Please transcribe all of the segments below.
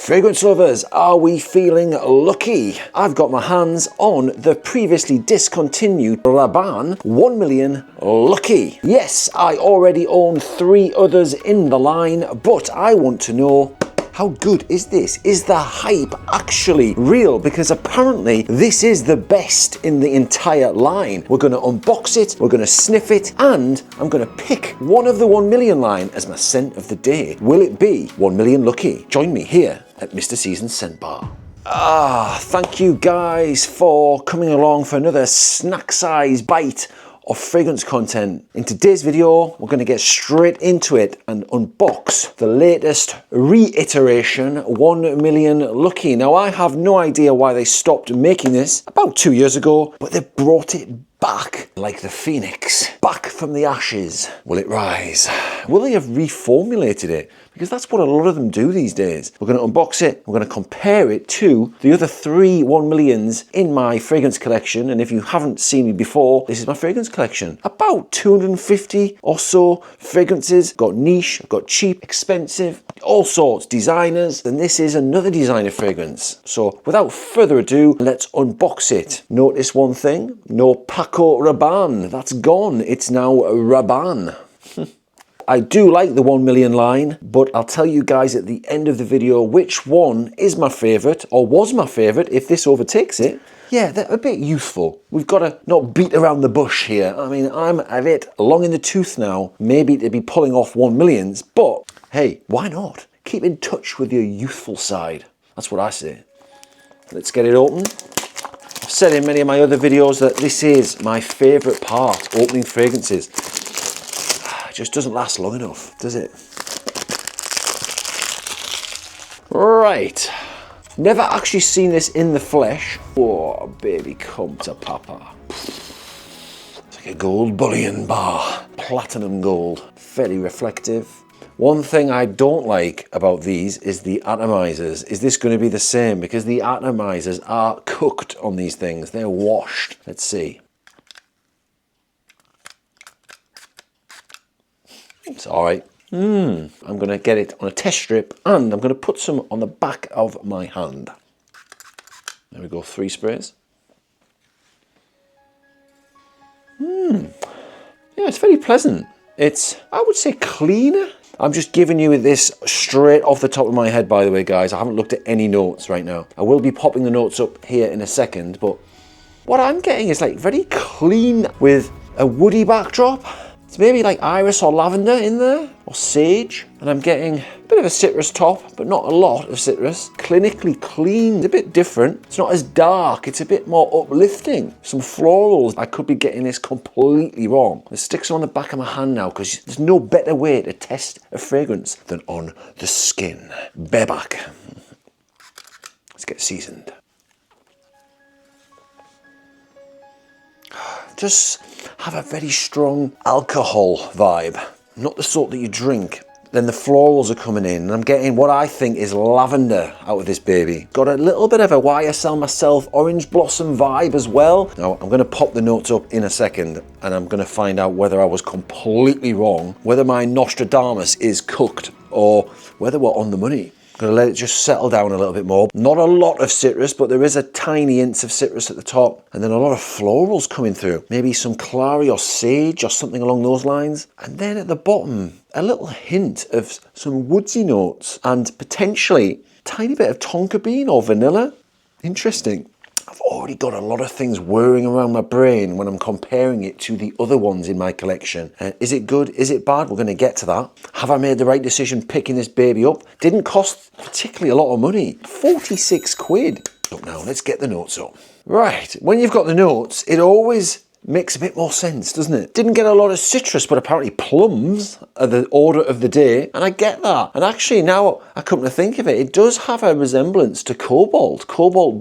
Fragrance lovers, are we feeling lucky? I've got my hands on the previously discontinued Rabanne 1 million Lucky. Yes, I already own 3 others in the line, but I want to know, how good is this? Is the hype actually real? Because apparently this is the best in the entire line. We're going to unbox it, we're going to sniff it, and I'm going to pick one of the 1 million line as my scent of the day. Will it be 1 million Lucky? Join me here at Mr. Season's Scent Bar. Thank you guys for coming along for another snack size bite of fragrance content. In today's video, we're going to get straight into it and unbox the latest reiteration 1 million Lucky. Now, I have no idea why they stopped making this about 2 years ago, but they brought it back like the phoenix, back from the ashes. Will it rise? Will they have reformulated it? Because that's what a lot of them do these days. We're going to unbox it, we're going to compare it to the other 3 1 millions in my fragrance collection. And if you haven't seen me before, this is my fragrance collection. About 250 or so fragrances. Got niche, got cheap, expensive, all sorts, designers. And this is another designer fragrance. So without further ado, let's unbox it. Notice one thing, no Paco Rabanne. That's gone. It's now Rabanne. I do like the 1 million line, but I'll tell you guys at the end of the video which one is my favourite, or was my favourite if this overtakes it. Yeah, they're a bit youthful. We've got to not beat around the bush here. I mean, I'm a bit long in the tooth now, maybe to be pulling off 1 millions, but hey, why not? Keep in touch with your youthful side. That's what I say. Let's get it open. I've said in many of my other videos that this is my favourite part, opening fragrances. Just doesn't last long enough, does it? Right. Never actually seen this in the flesh. Oh, baby, come to papa. It's like a gold bullion bar. Platinum gold. Very reflective. One thing I don't like about these is the atomizers. Is this going to be the same? Because the atomizers are cooked on these things. They're washed. Let's see. It's all right. I'm going to get it on a test strip and I'm going to put some on the back of my hand. There we go, 3 sprays. Yeah, it's very pleasant. It's, I would say, cleaner. I'm just giving you this straight off the top of my head, by the way, guys. I haven't looked at any notes right now. I will be popping the notes up here in a second, but what I'm getting is like very clean with a woody backdrop. It's maybe like iris or lavender in there, or sage. And I'm getting a bit of a citrus top, but not a lot of citrus. Clinically clean, it's a bit different. It's not as dark, it's a bit more uplifting. Some florals. I could be getting this completely wrong. Let's stick some on the back of my hand now, because there's no better way to test a fragrance than on the skin. Bareback. Let's get seasoned. Just have a very strong alcohol vibe. Not the sort that you drink. Then the florals are coming in and I'm getting what I think is lavender out of this baby. Got a little bit of a YSL Myself orange blossom vibe as well. Now I'm going to pop the notes up in a second and I'm going to find out whether I was completely wrong, whether my Nostradamus is cooked or whether we're on the money. Gonna let it just settle down a little bit more. Not a lot of citrus, but there is a tiny hint of citrus at the top. And then a lot of florals coming through. Maybe some clary or sage or something along those lines. And then at the bottom, a little hint of some woodsy notes and potentially a tiny bit of tonka bean or vanilla. Interesting. I've already got a lot of things whirring around my brain when I'm comparing it to the other ones in my collection. Is it good? Is it bad? We're going to get to that. Have I made the right decision picking this baby up? Didn't cost particularly a lot of money. 46 quid. So now let's get the notes up. Right, when you've got the notes, it always makes a bit more sense, doesn't it? Didn't get a lot of citrus, but apparently plums are the order of the day, and I get that. And actually, now I come to think of it, it does have a resemblance to cobalt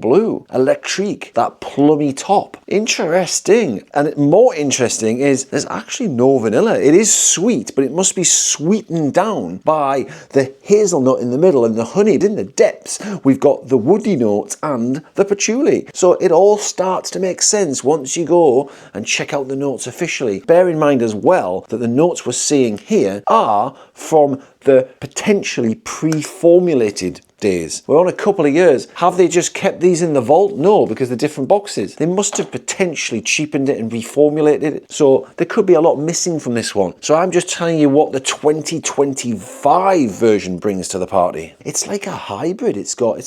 blue, electrique, that plummy top. Interesting. And more interesting is there's actually no vanilla. It is sweet, but it must be sweetened down by the hazelnut in the middle and the honey. In the depths, we've got the woody notes and the patchouli. So it all starts to make sense once you go and check out the notes officially. Bear in mind as well that the notes we're seeing here are from the potentially pre-formulated days. We're on a couple of years. Have they just kept these in the vault? No, because they're different boxes. They must have potentially cheapened it and reformulated it. So there could be a lot missing from this one. So I'm just telling you what the 2025 version brings to the party. It's like a hybrid. It's got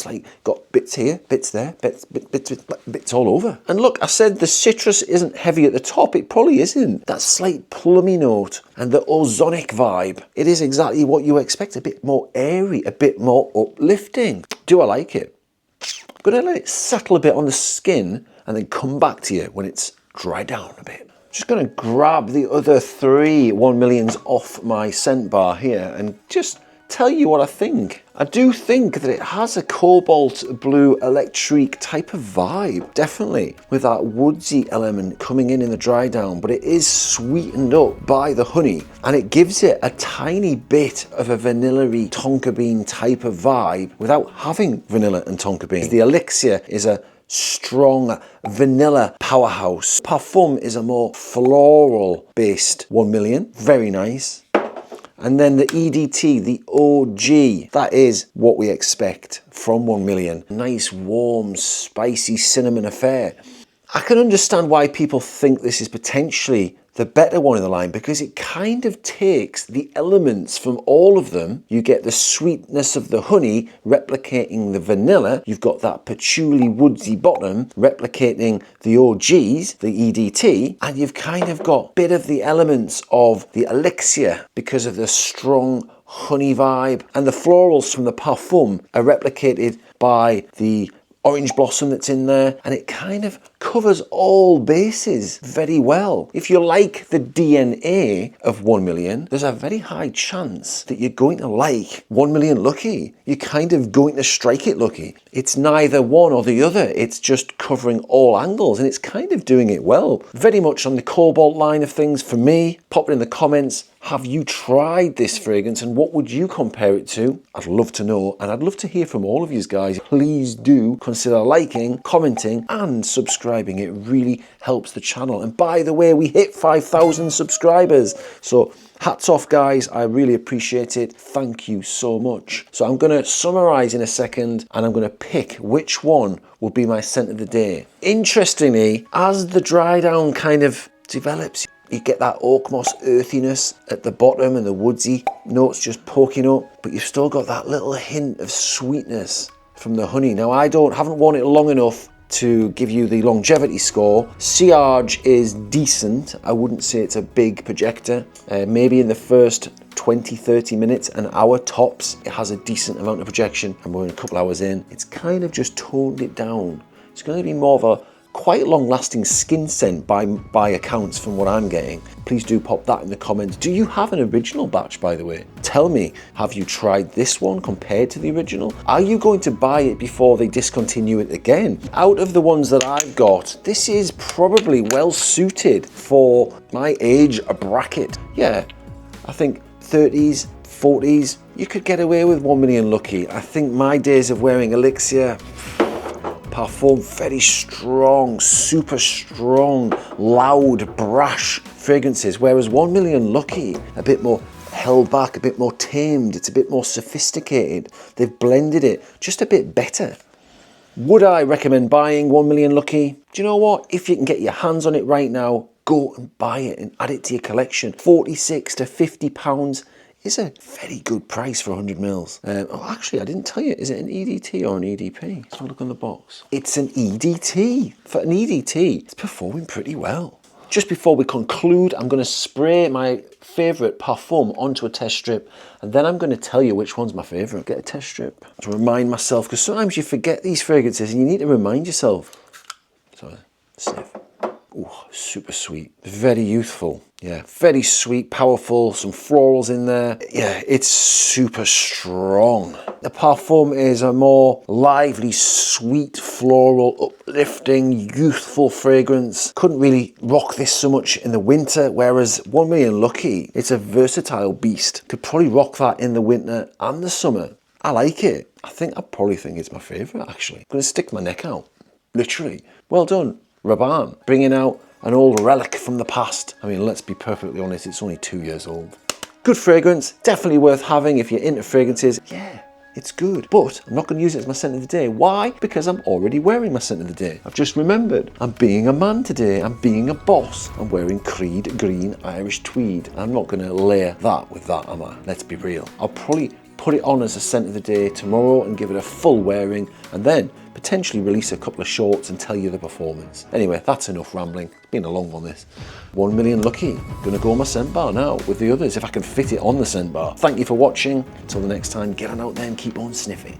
bits here, bits there, bits all over. And look, I said the citrus isn't heavy at the top. It probably isn't. That slight plummy note and the ozonic vibe. It is exactly what you expect. A bit more airy, a bit more uplifting. Do I like it? I'm gonna let it settle a bit on the skin and then come back to you when it's dried down a bit. Just gonna grab the other 3 1 millions off my scent bar here and just tell you what I think. I do think that it has a cobalt blue electric type of vibe, definitely, with that woodsy element coming in the dry down, but it is sweetened up by the honey and it gives it a tiny bit of a vanilla-y tonka bean type of vibe without having vanilla and tonka bean. The Elixir is a strong vanilla powerhouse. Parfum is a more floral based 1 million, very nice. And then the EDT, the OG, that is what we expect from 1 million. Nice, warm, spicy cinnamon affair. I can understand why people think this is potentially the better one in the line because it kind of takes the elements from all of them. You get the sweetness of the honey replicating the vanilla. You've got that patchouli woodsy bottom replicating the OGs, the EDT, and you've kind of got a bit of the elements of the Elixir because of the strong honey vibe, and the florals from the Parfum are replicated by the orange blossom that's in there, and it kind of covers all bases very well. If you like the DNA of 1 million, there's a very high chance that you're going to like 1 million Lucky. You're kind of going to strike it lucky. It's neither one or the other. It's just covering all angles, and it's kind of doing it well. Very much on the cobalt line of things for me. Pop it in the comments. Have you tried this fragrance and what would you compare it to? I'd love to know, and I'd love to hear from all of you guys. Please do consider liking, commenting and subscribing. It really helps the channel. And by the way, we hit 5,000 subscribers. So hats off guys, I really appreciate it. Thank you so much. So I'm going to summarize in a second and I'm going to pick which one will be my scent of the day. Interestingly, as the dry down kind of develops, you get that oak moss earthiness at the bottom and the woodsy notes just poking up, but you've still got that little hint of sweetness from the honey. Now I haven't worn it long enough to give you the longevity score. Sillage is decent. I wouldn't say it's a big projector. Maybe in the first 20-30 minutes, an hour tops, it has a decent amount of projection, and we're a couple hours in. It's kind of just toned it down. It's going to be more of a quite long-lasting skin scent by accounts from what I'm getting. Please do pop that in the comments. Do you have an original batch, by the way? Tell me, have you tried this one compared to the original? Are you going to buy it before they discontinue it again? Out of the ones that I've got, this is probably well suited for my age bracket. Yeah, I think 30s, 40s, you could get away with 1 million Lucky. I think my days of wearing Elixir, Parfum, very strong, super strong, loud, brash fragrances, whereas 1 million Lucky, a bit more held back, a bit more tamed, it's a bit more sophisticated. They've blended it just a bit better. Would I recommend buying 1 million Lucky? Do you know what? If you can get your hands on it right now, go and buy it and add it to your collection. 46 to 50 pounds is a very good price for 100 mils. Oh, actually, I didn't tell you, is it an EDT or an EDP? Let's have a look on the box. It's an EDT. For an EDT, it's performing pretty well. Just before we conclude, I'm going to spray my favourite Parfum onto a test strip, and then I'm going to tell you which one's my favourite. Get a test strip to remind myself, because sometimes you forget these fragrances and you need to remind yourself. So, sniff. Oh, super sweet, very youthful. Yeah, very sweet, powerful, some florals in there. Yeah, it's super strong. The Parfum is a more lively, sweet, floral, uplifting, youthful fragrance. Couldn't really rock this so much in the winter, whereas 1 million Lucky, it's a versatile beast. Could probably rock that in the winter and the summer. I like it. I probably think it's my favourite, actually. I'm going to stick my neck out, literally. Well done, Rabanne, bringing out an old relic from the past. I mean, let's be perfectly honest, it's only 2 years old. Good fragrance, definitely worth having if you're into fragrances. Yeah, It's good, but I'm not going to use it as my scent of the day. Why? Because I'm already wearing my scent of the day. I've just remembered. I'm being a man today. I'm being a boss. I'm wearing Creed Green Irish Tweed. I'm not going to layer that with that, am I? Let's be real. I'll probably put it on as a scent of the day tomorrow and give it a full wearing, and then potentially release a couple of shorts and tell you the performance. Anyway, that's enough rambling. It's been a long one, this. 1 million lucky. Gonna go on my scent bar now with the others if I can fit it on the scent bar. Thank you for watching. Until the next time, get on out there and keep on sniffing.